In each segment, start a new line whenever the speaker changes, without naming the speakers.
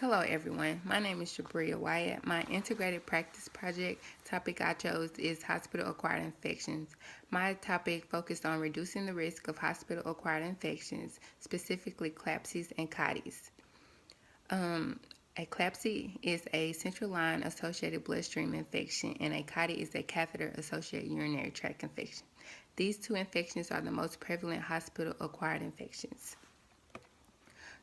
Hello everyone, my name is Jabria Wyatt. My integrated practice project topic I chose is hospital-acquired infections. My topic focused on reducing the risk of hospital-acquired infections, specifically CLABSIs and CODIs. A CLABSI is a central line associated bloodstream infection, and a CODI is a catheter associated urinary tract infection. These two infections are the most prevalent hospital-acquired infections.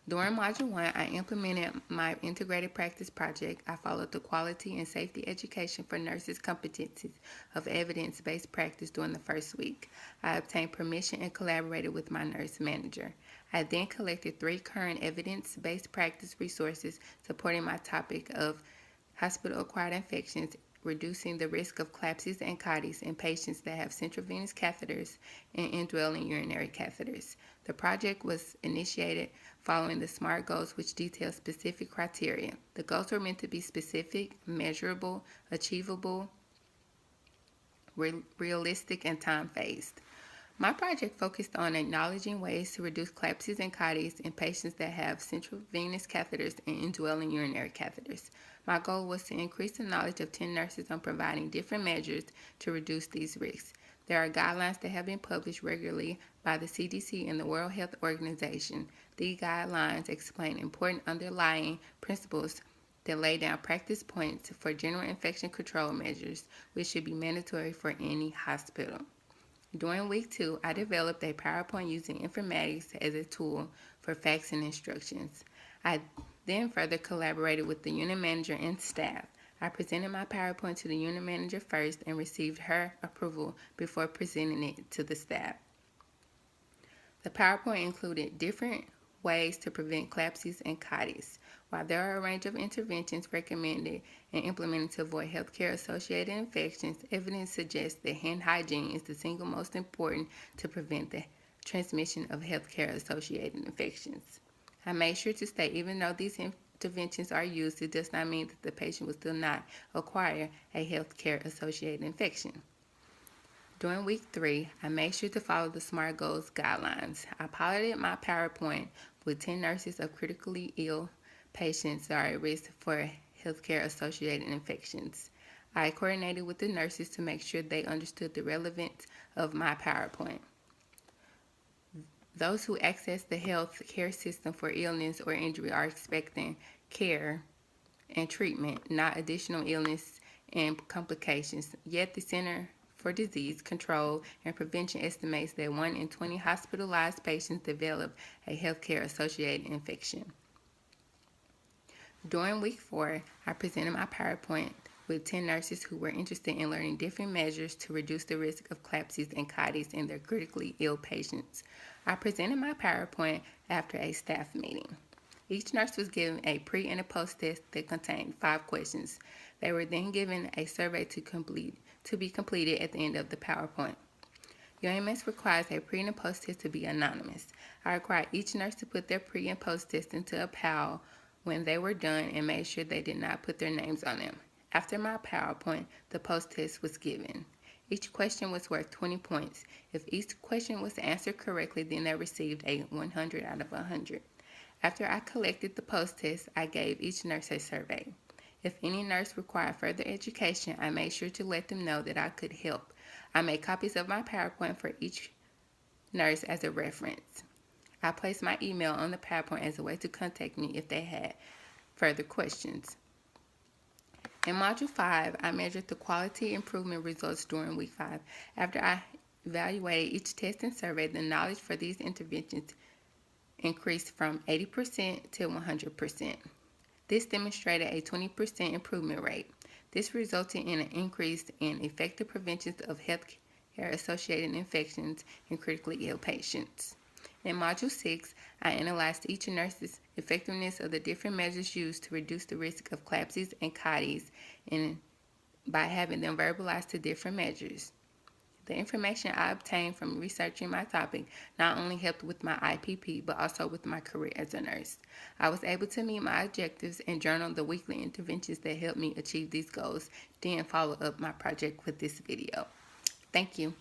During Module 1, I implemented my integrated practice project. I followed the quality and safety education for nurses' competencies of evidence-based practice during the first week. I obtained permission and collaborated with my nurse manager. I then collected 3 current evidence-based practice resources supporting my topic of hospital-acquired infections, reducing the risk of CLABSIs and CODIs in patients that have central venous catheters and indwelling urinary catheters. The project was initiated following the SMART goals, which detail specific criteria. The goals were meant to be specific, measurable, achievable, realistic, and time-phased. My project focused on acknowledging ways to reduce CLABSIs and CODIs in patients that have central venous catheters and indwelling urinary catheters. My goal was to increase the knowledge of 10 nurses on providing different measures to reduce these risks. There are guidelines that have been published regularly by the CDC and the World Health Organization. These guidelines explain important underlying principles that lay down practice points for general infection control measures, which should be mandatory for any hospital. During week 2, I developed a PowerPoint using informatics as a tool for facts and instructions. I then further collaborated with the unit manager and staff. I presented my PowerPoint to the unit manager first and received her approval before presenting it to the staff. The PowerPoint included different ways to prevent CLABSIs and CODIs. While there are a range of interventions recommended and implemented to avoid healthcare-associated infections, evidence suggests that hand hygiene is the single most important to prevent the transmission of healthcare-associated infections. I made sure to state even though these interventions are used, it does not mean that the patient will still not acquire a healthcare-associated infection. During week 3, I made sure to follow the SMART Goals guidelines. I piloted my PowerPoint with 10 nurses of critically ill patients that are at risk for healthcare-associated infections. I coordinated with the nurses to make sure they understood the relevance of my PowerPoint. Those who access the health care system for illness or injury are expecting care and treatment, not additional illness and complications. Yet the Center for Disease Control and Prevention estimates that 1 in 20 hospitalized patients develop a healthcare-associated infection. During week 4, I presented my PowerPoint with 10 nurses who were interested in learning different measures to reduce the risk of CLABSIs and CODIs in their critically ill patients. I presented my PowerPoint after a staff meeting. Each nurse was given a pre- and a post-test that contained 5 questions. They were then given a survey to be completed at the end of the PowerPoint. UAMS requires a pre- and a post-test to be anonymous. I required each nurse to put their pre- and post-test into a PAL when they were done and made sure they did not put their names on them. After my PowerPoint, the post-test was given. Each question was worth 20 points. If each question was answered correctly, then they received a 100 out of 100. After I collected the post-test, I gave each nurse a survey. If any nurse required further education, I made sure to let them know that I could help. I made copies of my PowerPoint for each nurse as a reference. I placed my email on the PowerPoint as a way to contact me if they had further questions. In Module 5, I measured the quality improvement results during week 5. After I evaluated each test and survey, the knowledge for these interventions increased from 80% to 100%. This demonstrated a 20% improvement rate. This resulted in an increase in effective prevention of healthcare-associated infections in critically ill patients. In Module 6, I analyzed each nurse's effectiveness of the different measures used to reduce the risk of CLABSIs and CODIs by having them verbalized to different measures. The information I obtained from researching my topic not only helped with my IPP, but also with my career as a nurse. I was able to meet my objectives and journal the weekly interventions that helped me achieve these goals, then follow up my project with this video. Thank you.